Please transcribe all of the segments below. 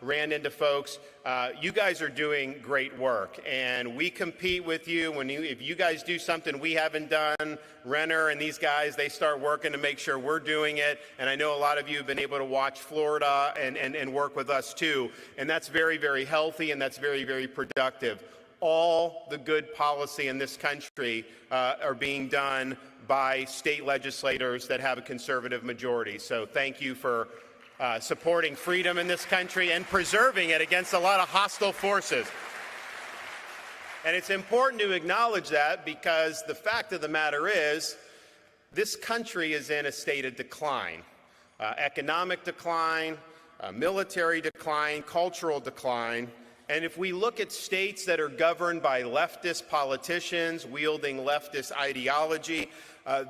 ran into folks. You guys are doing great work, and we compete with you. If you guys do something we haven't done, Renner and these guys, they start working to make sure we're doing it. And I know a lot of you have been able to watch Florida and work with us too. And that's very, very healthy, and that's very, very productive. All the good policy in this country are being done by state legislators that have a conservative majority. So thank you for supporting freedom in this country and preserving it against a lot of hostile forces. And it's important to acknowledge that, because the fact of the matter is this country is in a state of decline, economic decline, military decline, cultural decline. And if we look at states that are governed by leftist politicians wielding leftist ideology,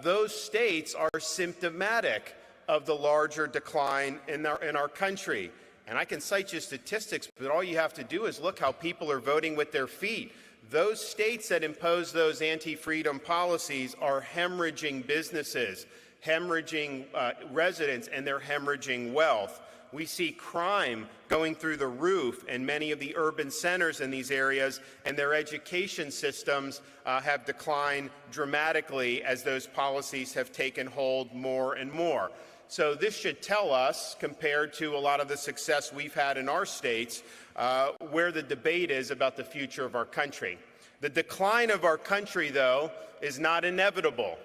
those states are symptomatic of the larger decline in our country. And I can cite you statistics, but all you have to do is look how people are voting with their feet. Those states that impose those anti-freedom policies are hemorrhaging businesses, hemorrhaging residents, and they're hemorrhaging wealth. We see crime going through the roof in many of the urban centers in these areas, and their education systems have declined dramatically as those policies have taken hold more and more. So this should tell us, compared to a lot of the success we've had in our states, where the debate is about the future of our country. The decline of our country, though, is not inevitable.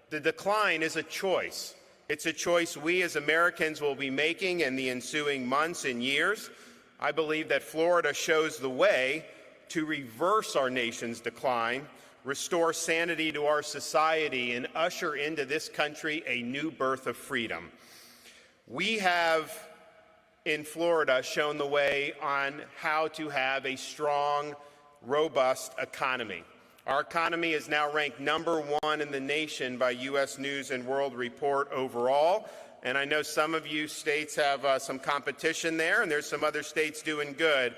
The decline is a choice. It's a choice we as Americans will be making in the ensuing months and years. I believe that Florida shows the way to reverse our nation's decline, restore sanity to our society, and usher into this country a new birth of freedom. We have, in Florida, shown the way on how to have a strong, robust economy. Our economy is now ranked #1 in the nation by U.S. News and World Report overall. And I know some of you states have some competition there, and there's some other states doing good.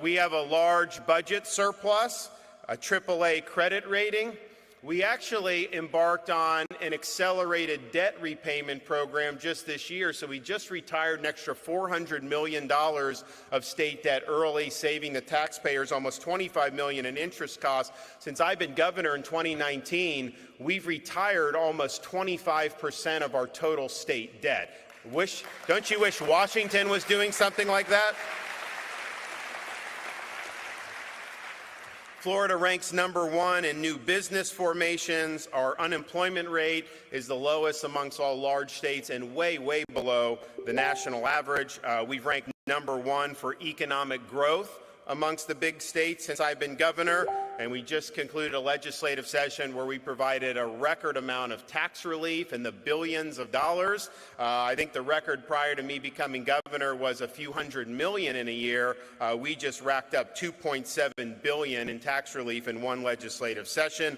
We have a large budget surplus, a AAA credit rating. We actually embarked on an accelerated debt repayment program just this year, so we just retired an extra $400 million of state debt early, saving the taxpayers almost $25 million in interest costs. Since I've been governor in 2019, we've retired almost 25% of our total state debt. Don't you wish Washington was doing something like that? Florida ranks #1 in new business formations. Our unemployment rate is the lowest amongst all large states and way, way below the national average. We've ranked #1 for economic growth amongst the big states since I've been governor, and we just concluded a legislative session where we provided a record amount of tax relief in the billions of dollars. I think the record prior to me becoming governor was a few $100 million in a year. We just racked up $2.7 billion in tax relief in one legislative session.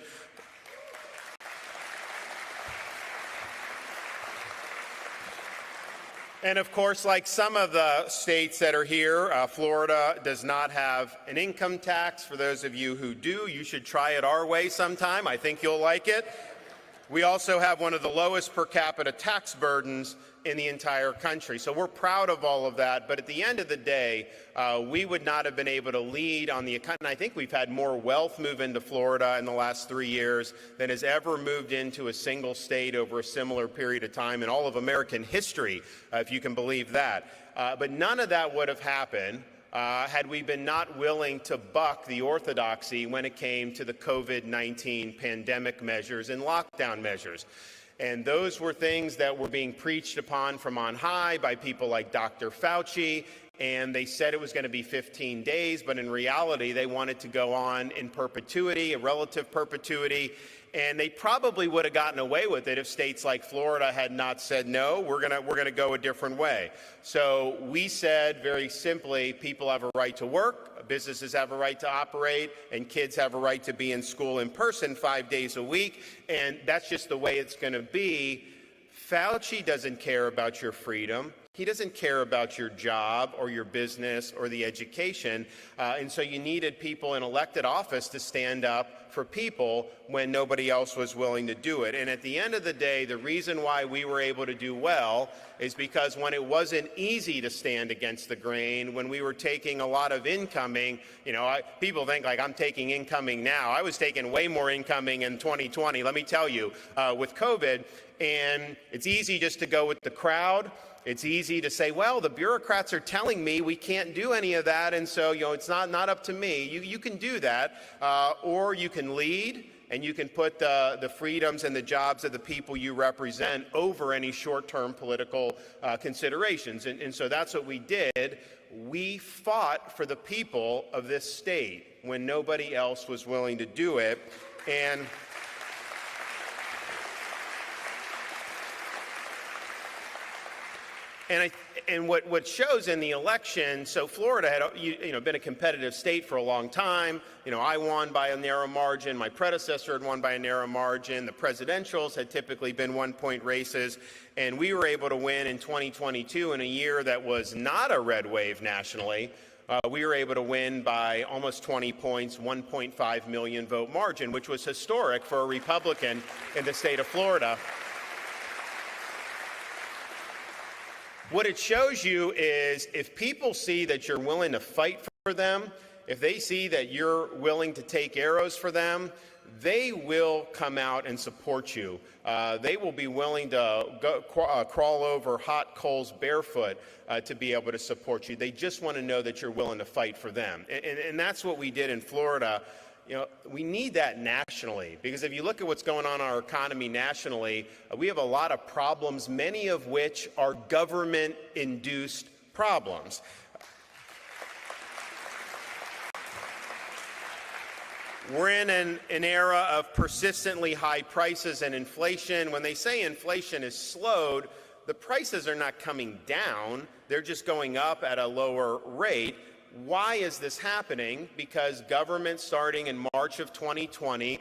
And of course, like some of the states that are here, Florida does not have an income tax. For those of you who do, you should try it our way sometime. I think you'll like it. We also have one of the lowest per capita tax burdens in the entire country. So we're proud of all of that. But at the end of the day, we would not have been able to lead on the economy. I think we've had more wealth move into Florida in the last 3 years than has ever moved into a single state over a similar period of time in all of American history, if you can believe that. But none of that would have happened had we been not willing to buck the orthodoxy when it came to the COVID-19 pandemic measures and lockdown measures. And those were things that were being preached upon from on high by people like Dr. Fauci, and they said it was going to be 15 days, but in reality, they wanted to go on in perpetuity, a relative perpetuity. And they probably would have gotten away with it if states like Florida had not said, no, we're gonna go a different way. So we said very simply, people have a right to work, businesses have a right to operate, and kids have a right to be in school in person 5 days a week. And that's just the way it's going to be. Fauci doesn't care about your freedom. He doesn't care about your job or your business or the education. And so you needed people in elected office to stand up for people when nobody else was willing to do it. And at the end of the day, the reason why we were able to do well is because when it wasn't easy to stand against the grain, when we were taking a lot of incoming, people think like I'm taking incoming now. I was taking way more incoming in 2020, let me tell you, with COVID. And it's easy just to go with the crowd. It's easy to say, well, the bureaucrats are telling me we can't do any of that, and so it's not up to me. You can do that, or you can lead, and you can put the freedoms and the jobs of the people you represent over any short-term political considerations. And so that's what we did. We fought for the people of this state when nobody else was willing to do it. And what shows in the election, so Florida had been a competitive state for a long time. I won by a narrow margin. My predecessor had won by a narrow margin. The presidentials had typically been one-point races. And we were able to win in 2022 in a year that was not a red wave nationally. We were able to win by almost 20 points, 1.5 million vote margin, which was historic for a Republican in the state of Florida. What it shows you is if people see that you're willing to fight for them, if they see that you're willing to take arrows for them, they will come out and support you. They will be willing to crawl over hot coals barefoot to be able to support you. They just want to know that you're willing to fight for them. And that's what we did in Florida. We need that nationally, because if you look at what's going on in our economy nationally, we have a lot of problems, many of which are government-induced problems. We're in an era of persistently high prices and inflation. When they say inflation is slowed, the prices are not coming down. They're just going up at a lower rate. Why is this happening? Because government, starting in March of 2020,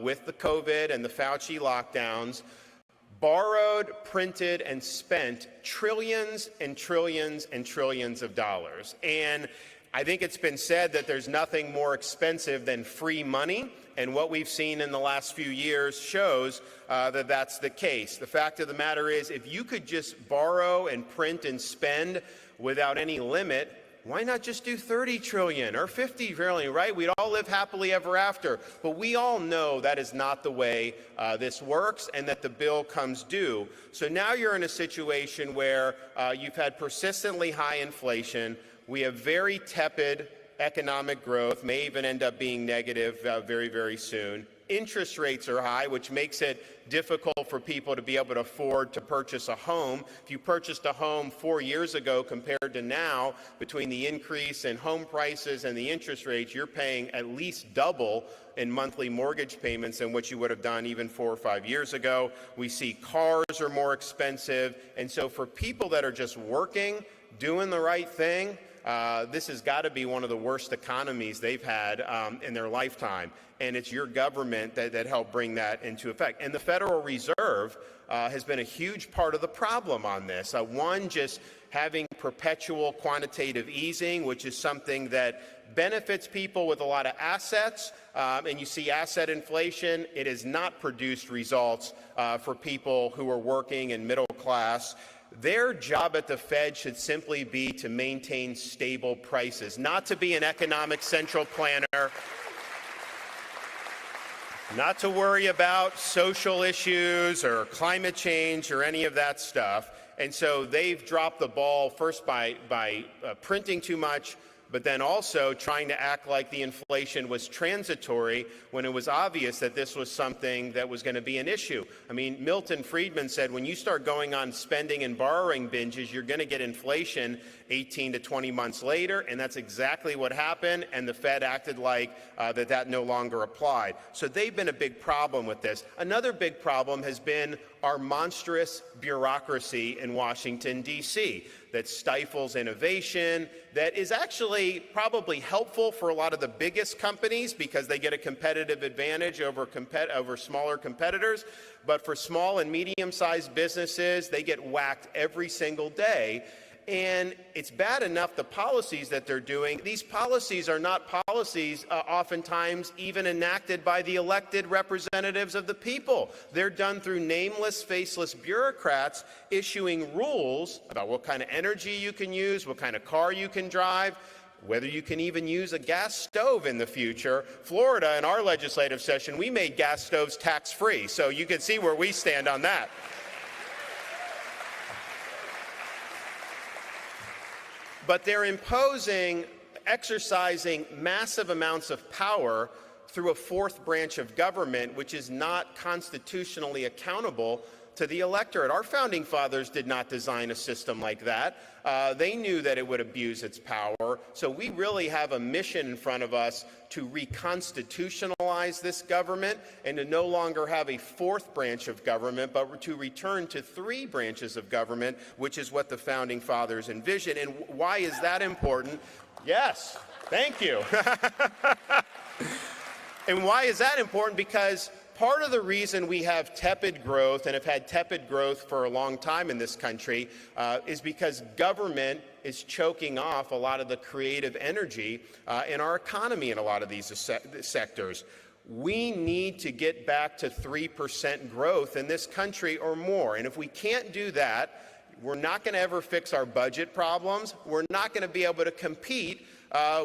with the COVID and the Fauci lockdowns, borrowed, printed, and spent trillions and trillions and trillions of dollars. And I think it's been said that there's nothing more expensive than free money, and what we've seen in the last few years shows that that's the case. The fact of the matter is, if you could just borrow and print and spend without any limit, why not just do 30 trillion or 50 trillion, right? We'd all live happily ever after. But we all know that is not the way this works, and that the bill comes due. So now you're in a situation where you've had persistently high inflation. We have very tepid economic growth, may even end up being negative very, very soon. Interest rates are high, which makes it difficult for people to be able to afford to purchase a home. If you purchased a home 4 years ago compared to now, between the increase in home prices and the interest rates, you're paying at least double in monthly mortgage payments than what you would have done even 4 or 5 years ago. We see cars are more expensive. And so for people that are just working, doing the right thing, this has got to be one of the worst economies they've had in their lifetime. And it's your government that helped bring that into effect. And the Federal Reserve has been a huge part of the problem on this. One, just having perpetual quantitative easing, which is something that benefits people with a lot of assets. And you see asset inflation. It has not produced results for people who are working and middle class. Their job at the Fed should simply be to maintain stable prices, not to be an economic central planner, not to worry about social issues or climate change or any of that stuff. And so they've dropped the ball first by printing too much, but then also trying to act like the inflation was transitory when it was obvious that this was something that was going to be an issue. I mean, Milton Friedman said when you start going on spending and borrowing binges, you're going to get inflation 18 to 20 months later, and that's exactly what happened, and the Fed acted like that no longer applied. So they've been a big problem with this. Another big problem has been our monstrous bureaucracy in Washington, D.C. that stifles innovation, that is actually probably helpful for a lot of the biggest companies because they get a competitive advantage over smaller competitors. But for small and medium-sized businesses, they get whacked every single day. And it's bad enough the policies that they're doing. These policies are not policies oftentimes even enacted by the elected representatives of the people. They're done through nameless, faceless bureaucrats issuing rules about what kind of energy you can use, what kind of car you can drive, whether you can even use a gas stove in the future. Florida, in our legislative session, we made gas stoves tax-free, so you can see where we stand on that. But they're exercising massive amounts of power through a fourth branch of government, which is not constitutionally accountable to the electorate. Our founding fathers did not design a system like that. They knew that it would abuse its power. So we really have a mission in front of us to reconstitutionalize this government and to no longer have a fourth branch of government, but to return to three branches of government, which is what the founding fathers envisioned. And why is that important? Yes, thank you. And why is that important? Because part of the reason we have tepid growth and have had tepid growth for a long time in this country is because government is choking off a lot of the creative energy in our economy in a lot of these sectors. We need to get back to 3% growth in this country or more. And if we can't do that, we're not going to ever fix our budget problems. We're not going to be able to compete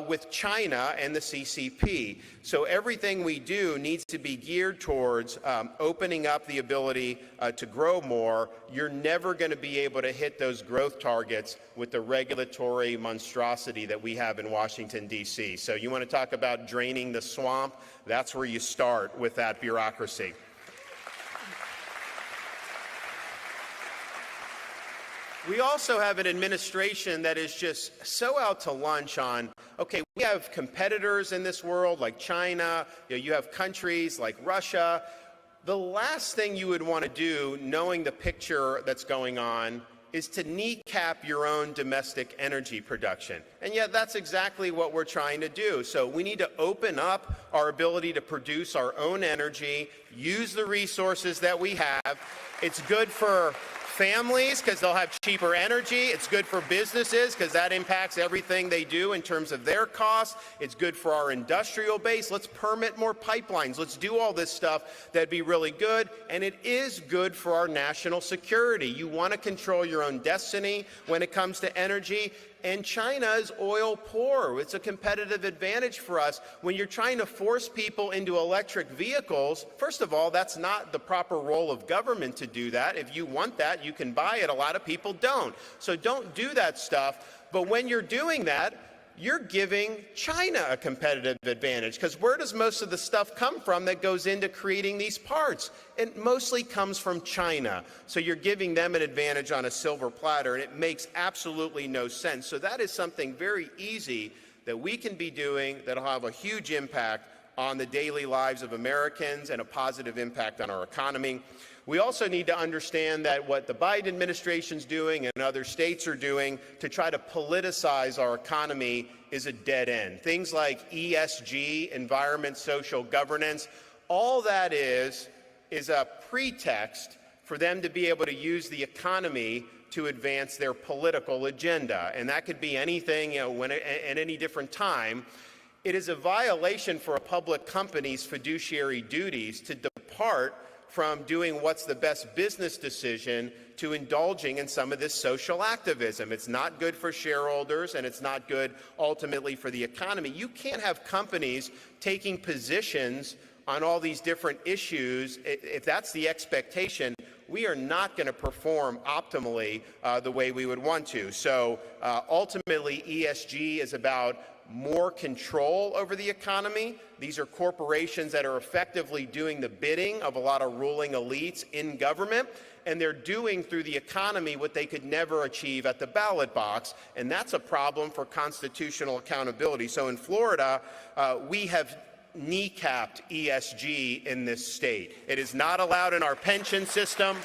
with China and the CCP. So everything we do needs to be geared towards opening up the ability to grow more. You're never going to be able to hit those growth targets with the regulatory monstrosity that we have in Washington, D.C. So you want to talk about draining the swamp? That's where you start with that bureaucracy. We also have an administration that is just so out to lunch on, okay, we have competitors in this world like China, you have countries like Russia. The last thing you would want to do, knowing the picture that's going on, is to kneecap your own domestic energy production. And yet that's exactly what we're trying to do. So we need to open up our ability to produce our own energy, use the resources that we have. It's good for families because they'll have cheaper energy. It's good for businesses because that impacts everything they do in terms of their costs. It's good for our industrial base. Let's permit more pipelines. Let's do all this stuff. That'd be really good. And it is good for our national security. You want to control your own destiny when it comes to energy. And China is oil poor. It's a competitive advantage for us. When you're trying to force people into electric vehicles, first of all, that's not the proper role of government to do that. If you want that, you can buy it. A lot of people don't. So don't do that stuff. But when you're doing that, you're giving China a competitive advantage, because where does most of the stuff come from that goes into creating these parts? It mostly comes from China. So you're giving them an advantage on a silver platter, and it makes absolutely no sense. So that is something very easy that we can be doing that'll have a huge impact on the daily lives of Americans and a positive impact on our economy. We also need to understand that what the Biden administration's doing and other states are doing to try to politicize our economy is a dead end. Things like ESG, environment, social governance, all that is a pretext for them to be able to use the economy to advance their political agenda. And that could be anything, at any different time. It is a violation for a public company's fiduciary duties to depart from doing what's the best business decision to indulging in some of this social activism. It's not good for shareholders, and it's not good ultimately for the economy. You can't have companies taking positions on all these different issues. If that's the expectation, we are not going to perform optimally the way we would want to. So ultimately, ESG is about more control over the economy. These are corporations that are effectively doing the bidding of a lot of ruling elites in government, and they're doing through the economy what they could never achieve at the ballot box, and that's a problem for constitutional accountability. So in Florida, we have kneecapped ESG in this state. It is not allowed in our pension system.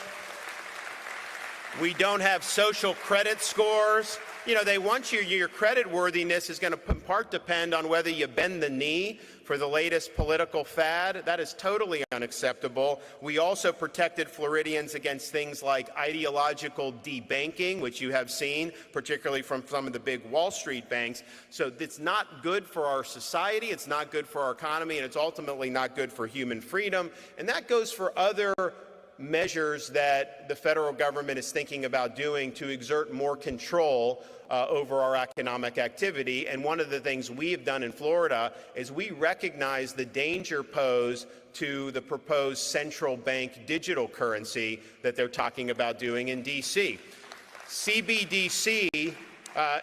We don't have social credit scores. You know, they want your credit worthiness is going to in part depend on whether you bend the knee for the latest political fad. That is totally unacceptable. We also protected Floridians against things like ideological debanking, which you have seen, particularly from some of the big Wall Street banks. So it's not good for our society, it's not good for our economy, and it's ultimately not good for human freedom. And that goes for other measures that the federal government is thinking about doing to exert more control over our economic activity. And one of the things we have done in Florida is we recognize the danger posed to the proposed central bank digital currency that they're talking about doing in D.C. CBDC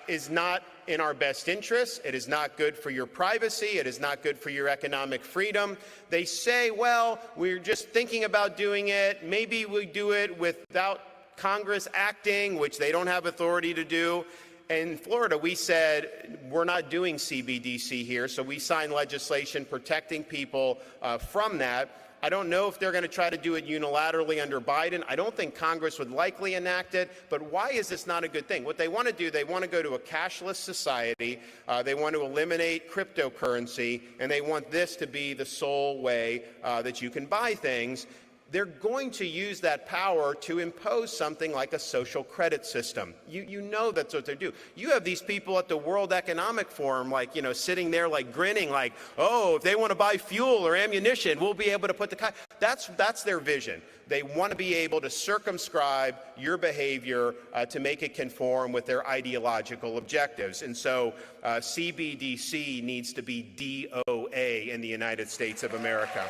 is not in our best interest. It is not good for your privacy. It is not good for your economic freedom. They say, well, we're just thinking about doing it. Maybe we do it without Congress acting, which they don't have authority to do. In Florida, we said, we're not doing CBDC here, so we signed legislation protecting people from that. I don't know if they're going to try to do it unilaterally under Biden. I don't think Congress would likely enact it. But why is this not a good thing? What they want to do, they want to go to a cashless society. They want to eliminate cryptocurrency, and they want this to be the sole way that you can buy things. They're going to use that power to impose something like a social credit system. You know that's what they do. You have these people at the World Economic Forum, like, you know, sitting there like grinning, like, oh, if they want to buy fuel or ammunition, we'll be able to put the... That's their vision. They want to be able to circumscribe your behavior to make it conform with their ideological objectives. And so CBDC needs to be DOA in the United States of America.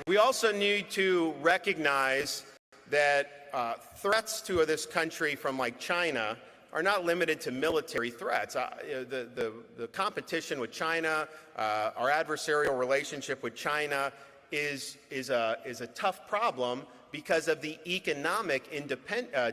We also need to recognize that threats to this country from like China are not limited to military threats. The competition with China, our adversarial relationship with China is a tough problem because of the economic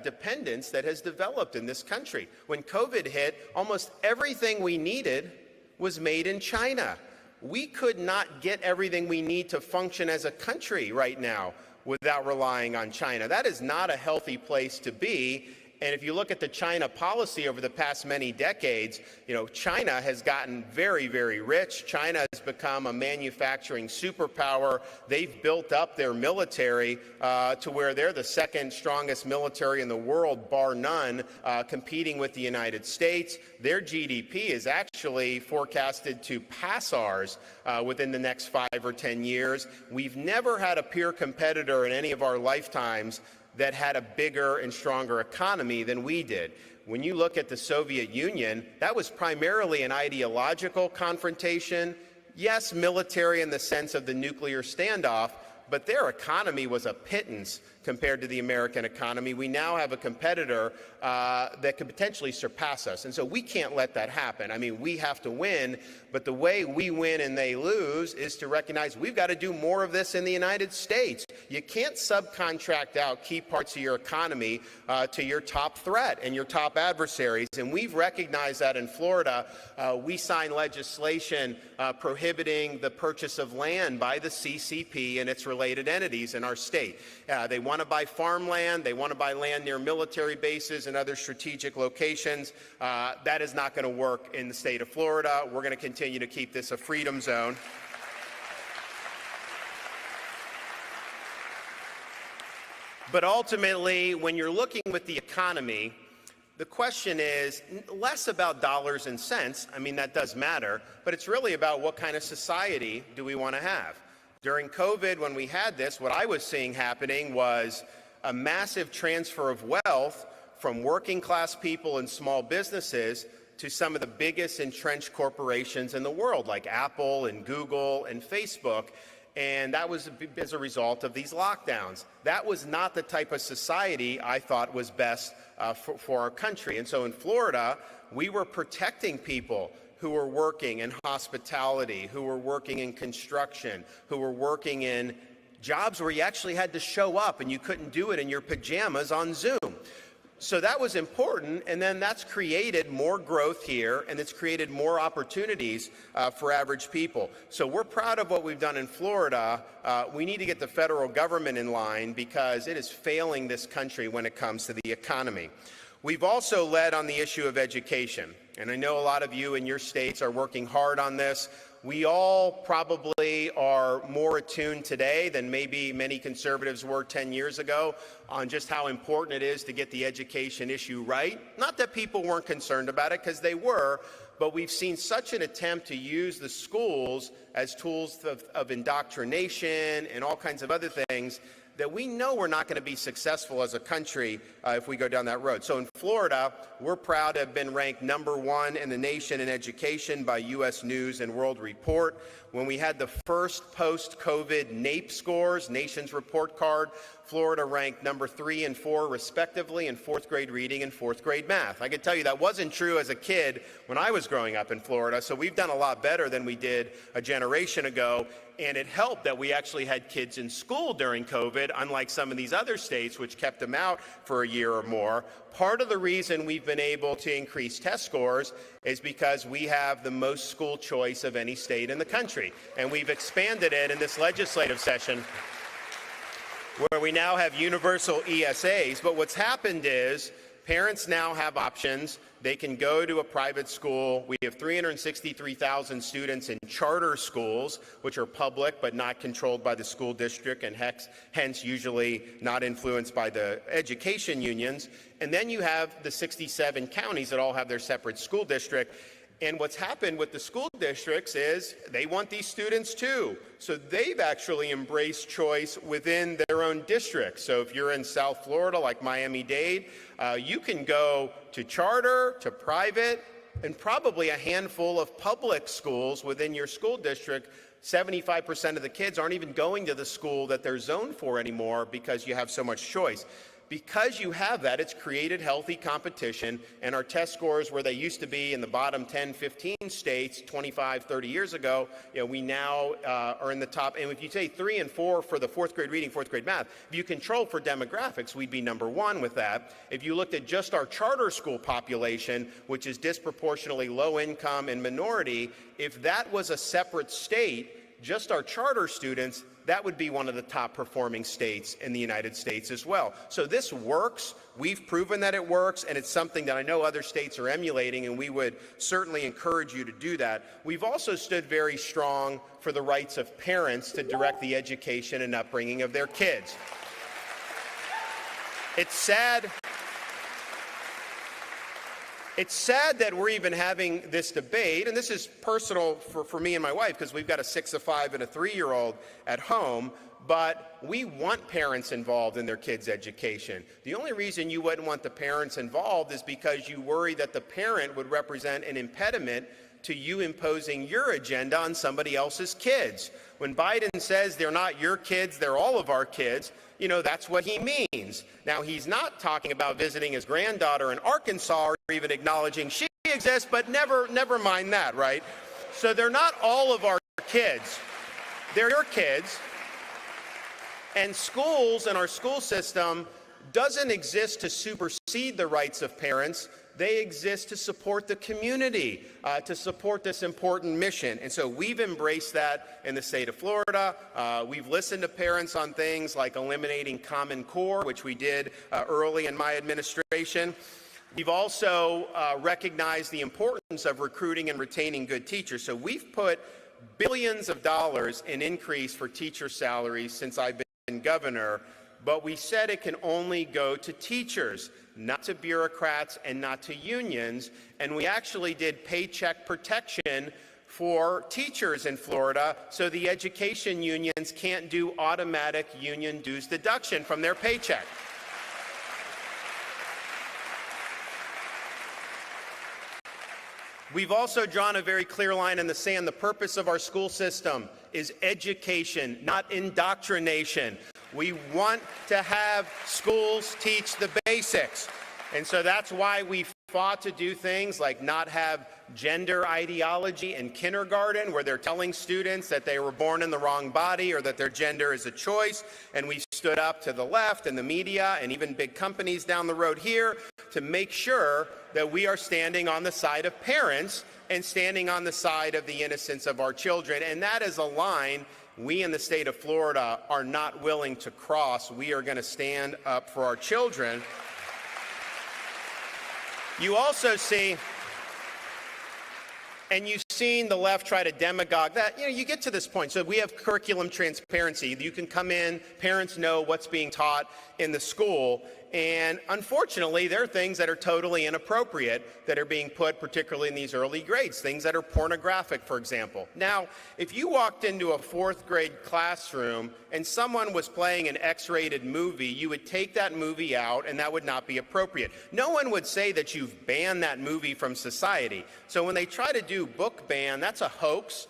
dependence that has developed in this country. When COVID hit, almost everything we needed was made in China. We could not get everything we need to function as a country right now without relying on China. That is not a healthy place to be. And if you look at the China policy over the past many decades, you know, China has gotten very, very rich. China has become a manufacturing superpower. They've built up their military to where they're the second strongest military in the world, bar none, competing with the United States. Their GDP is actually forecasted to pass ours within the next 5 or 10 years. We've never had a peer competitor in any of our lifetimes that had a bigger and stronger economy than we did. When you look at the Soviet Union, that was primarily an ideological confrontation. Yes, military in the sense of the nuclear standoff, but their economy was a pittance compared to the American economy. We now have a competitor that could potentially surpass us. And so we can't let that happen. I mean, we have to win, but the way we win and they lose is to recognize we've got to do more of this in the United States. You can't subcontract out key parts of your economy to your top threat and your top adversaries. And we've recognized that in Florida. We signed legislation prohibiting the purchase of land by the CCP and its related entities in our state. They want to buy farmland, they want to buy land near military bases and other strategic locations. That is not going to work in the state of Florida. We're going to continue to keep this a freedom zone. But ultimately, when you're looking with the economy, the question is less about dollars and cents. I mean, that does matter, but it's really about what kind of society do we want to have. During COVID, when we had this, what I was seeing happening was a massive transfer of wealth from working class people and small businesses to some of the biggest entrenched corporations in the world, like Apple and Google and Facebook. And that was as a result of these lockdowns. That was not the type of society I thought was best for our country. And so in Florida, we were protecting people who were working in hospitality, who were working in construction, who were working in jobs where you actually had to show up and you couldn't do it in your pajamas on Zoom. So that was important, and then that's created more growth here, and it's created more opportunities for average people. So we're proud of what we've done in Florida. We need to get the federal government in line because it is failing this country when it comes to the economy. We've also led on the issue of education, and I know a lot of you in your states are working hard on this. We all probably are more attuned today than maybe many conservatives were 10 years ago on just how important it is to get the education issue right. Not that people weren't concerned about it, because they were, but we've seen such an attempt to use the schools as tools of indoctrination and all kinds of other things that we know we're not going to be successful as a country if we go down that road. So in Florida, we're proud to have been ranked #1 in the nation in education by U.S. News and World Report. When we had the first post-COVID NAEP scores, Nation's Report Card, Florida ranked #3 and 4 respectively in 4th grade reading and 4th grade math. I can tell you that wasn't true as a kid when I was growing up in Florida, so we've done a lot better than we did a generation ago. And it helped that we actually had kids in school during COVID, unlike some of these other states which kept them out for a year or more. Part of the reason we've been able to increase test scores is because we have the most school choice of any state in the country. And we've expanded it in this legislative session where we now have universal ESAs. But what's happened is parents now have options. They can go to a private school. We have 363,000 students in charter schools, which are public but not controlled by the school district and hence usually not influenced by the education unions. And then you have the 67 counties that all have their separate school district. And what's happened with the school districts is they want these students too. So they've actually embraced choice within their own districts. So if you're in South Florida, like Miami-Dade, you can go to charter, to private, and probably a handful of public schools within your school district. 75% of the kids aren't even going to the school that they're zoned for anymore because you have so much choice. Because you have that, it's created healthy competition, and our test scores, where they used to be in the bottom 10, 15 states 25, 30 years ago, we now are in the top. And if you say 3 and 4 for the 4th grade reading, 4th grade math, if you control for demographics, we'd be #1 with that. If you looked at just our charter school population, which is disproportionately low income and minority, if that was a separate state, just our charter students, that would be one of the top performing states in the United States as well. So this works. We've proven that it works, and it's something that I know other states are emulating, and we would certainly encourage you to do that. We've also stood very strong for the rights of parents to direct the education and upbringing of their kids. It's sad. It's sad that we're even having this debate, and this is personal for me and my wife because we've got a 6, a 5, and a 3-year-old at home, but we want parents involved in their kids' education. The only reason you wouldn't want the parents involved is because you worry that the parent would represent an impediment to you imposing your agenda on somebody else's kids. When Biden says they're not your kids, they're all of our kids, that's what he means. Now, he's not talking about visiting his granddaughter in Arkansas or even acknowledging she exists, but never mind that, right? So they're not all of our kids. They're your kids. And schools and our school system doesn't exist to supersede the rights of parents. They exist to support the community, to support this important mission. And so we've embraced that in the state of Florida. We've listened to parents on things like eliminating Common Core, which we did early in my administration. We've also recognized the importance of recruiting and retaining good teachers. So we've put billions of dollars in increase for teacher salaries since I've been governor, but we said it can only go to teachers, not to bureaucrats and not to unions. And we actually did paycheck protection for teachers in Florida, so the education unions can't do automatic union dues deduction from their paycheck. We've also drawn a very clear line in the sand. The purpose of our school system is education, not indoctrination. We want to have schools teach the basics. And so that's why we fought to do things like not have gender ideology in kindergarten, where they're telling students that they were born in the wrong body or that their gender is a choice. And we've stood up to the left and the media and even big companies down the road here to make sure that we are standing on the side of parents and standing on the side of the innocence of our children. And that is a line we in the state of Florida are not willing to cross. We are going to stand up for our children. You also see, and you've seen the left try to demagogue that, you get to this point. So we have curriculum transparency. You can come in, parents know what's being taught in the school. And unfortunately, there are things that are totally inappropriate that are being put, particularly in these early grades, things that are pornographic, for example. Now, if you walked into a fourth grade classroom and someone was playing an X-rated movie, you would take that movie out and that would not be appropriate. No one would say that you've banned that movie from society. So when they try to do book ban, that's a hoax.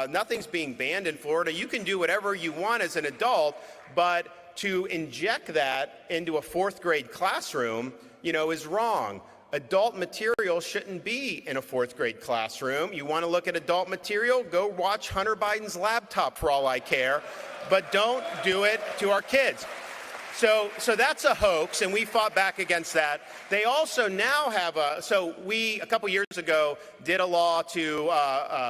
Nothing's being banned in Florida. You can do whatever you want as an adult, but to inject that into a fourth grade classroom, is wrong. Adult material shouldn't be in a fourth grade classroom. You want to look at adult material? Go watch Hunter Biden's laptop for all I care, but don't do it to our kids. So that's a hoax, and we fought back against that. They also now have we, a couple years ago, did a law to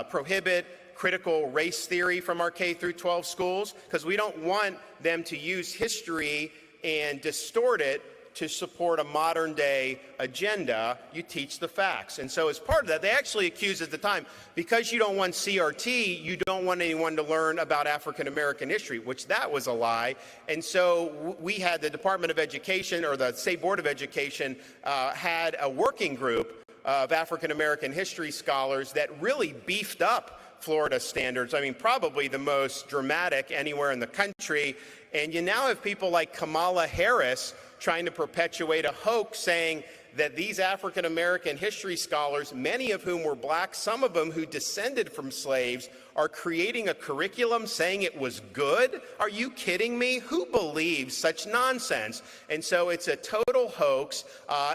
prohibit critical race theory from our K through 12 schools, because we don't want them to use history and distort it to support a modern day agenda. You teach the facts. And so as part of that, they actually accused at the time, because you don't want CRT, you don't want anyone to learn about African American history, which that was a lie. And so we had the Department of Education, or the State Board of Education, had a working group of African American history scholars that really beefed up Florida standards. I mean, probably the most dramatic anywhere in the country. And you now have people like Kamala Harris trying to perpetuate a hoax, saying that these African American history scholars, many of whom were black, some of them who descended from slaves, are creating a curriculum saying it was good? Are you kidding me? Who believes such nonsense? And so it's a total hoax,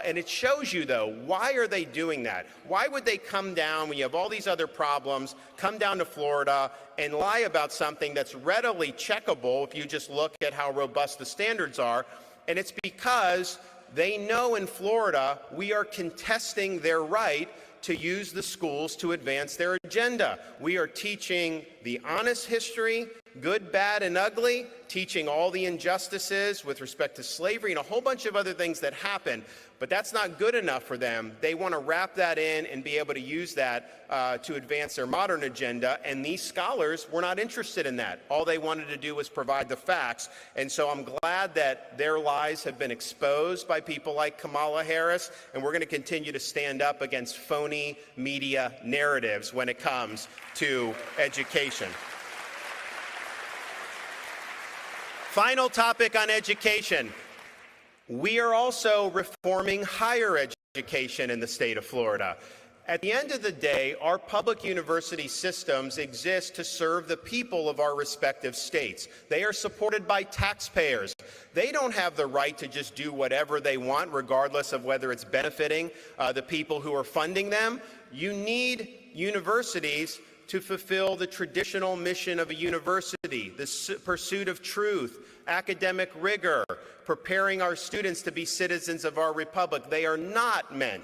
and it shows you, though, why are they doing that? Why would they come down, when you have all these other problems, come down to Florida and lie about something that's readily checkable if you just look at how robust the standards are? And it's because they know in Florida we are contesting their right to use the schools to advance their agenda. We are teaching the honest history, good, bad, and ugly, teaching all the injustices with respect to slavery and a whole bunch of other things that happen. But that's not good enough for them. They want to wrap that in and be able to use that to advance their modern agenda. And these scholars were not interested in that. All they wanted to do was provide the facts. And so I'm glad that their lies have been exposed by people like Kamala Harris. And we're going to continue to stand up against phony media narratives when it comes to education. Final topic on education. We are also reforming higher education in the state of Florida. At the end of the day, our public university systems exist to serve the people of our respective states. They are supported by taxpayers. They don't have the right to just do whatever they want, regardless of whether it's benefiting the people who are funding them. You need universities to fulfill the traditional mission of a university, the pursuit of truth, academic rigor, preparing our students to be citizens of our republic. They are not meant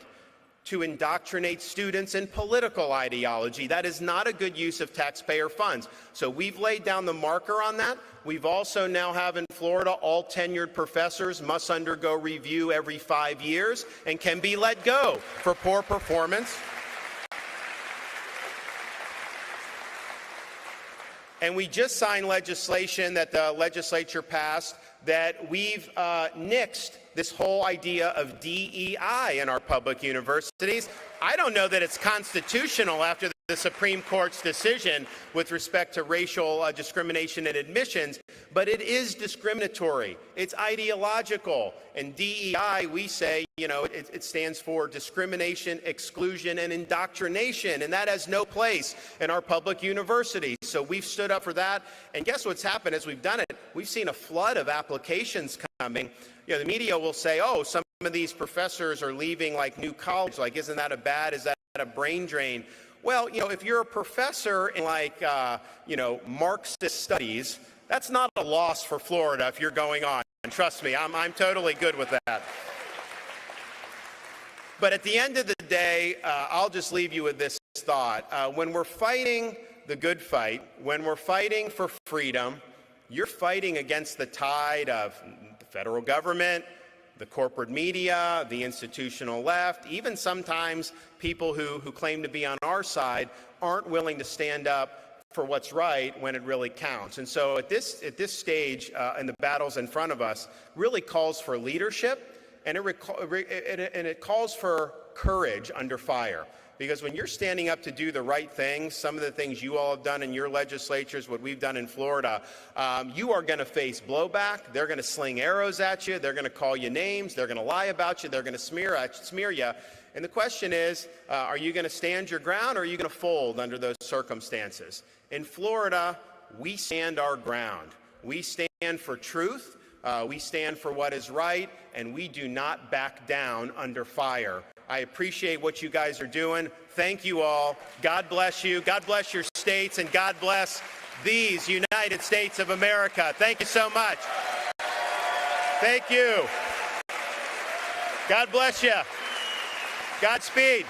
to indoctrinate students in political ideology. That is not a good use of taxpayer funds. So we've laid down the marker on that. We've also now have in Florida, all tenured professors must undergo review every 5 years and can be let go for poor performance. And we just signed legislation that the legislature passed that we've nixed this whole idea of DEI in our public universities. I don't know that it's constitutional after the Supreme Court's decision with respect to racial discrimination in admissions, but it is discriminatory. It's ideological. And DEI, we say, it stands for discrimination, exclusion, and indoctrination, and that has no place in our public universities. So we've stood up for that. And guess what's happened as we've done it? We've seen a flood of applications coming. The media will say, oh, some of these professors are leaving like new college. Like, isn't that is that a brain drain? Well, if you're a professor in Marxist studies, That's not a loss for Florida if you're going on. And trust me, I'm totally good with that. But at the end of the day, I'll just leave you with this thought. When we're fighting the good fight, when we're fighting for freedom, you're fighting against the tide of the federal government, the corporate media, the institutional left, even sometimes people who claim to be on our side aren't willing to stand up for what's right when it really counts. And so at this stage, and the battles in front of us, really calls for leadership, and it calls for courage under fire. Because when you're standing up to do the right things, some of the things you all have done in your legislatures, what we've done in Florida, you are going to face blowback. They're going to sling arrows at you. They're going to call you names. They're going to lie about you. They're going to smear you. And the question is, are you going to stand your ground, or are you going to fold under those circumstances? In Florida, we stand our ground. We stand for truth. We stand for what is right, and we do not back down under fire. I appreciate what you guys are doing. Thank you all. God bless you. God bless your states, and God bless these United States of America. Thank you so much. Thank you. God bless you. Godspeed.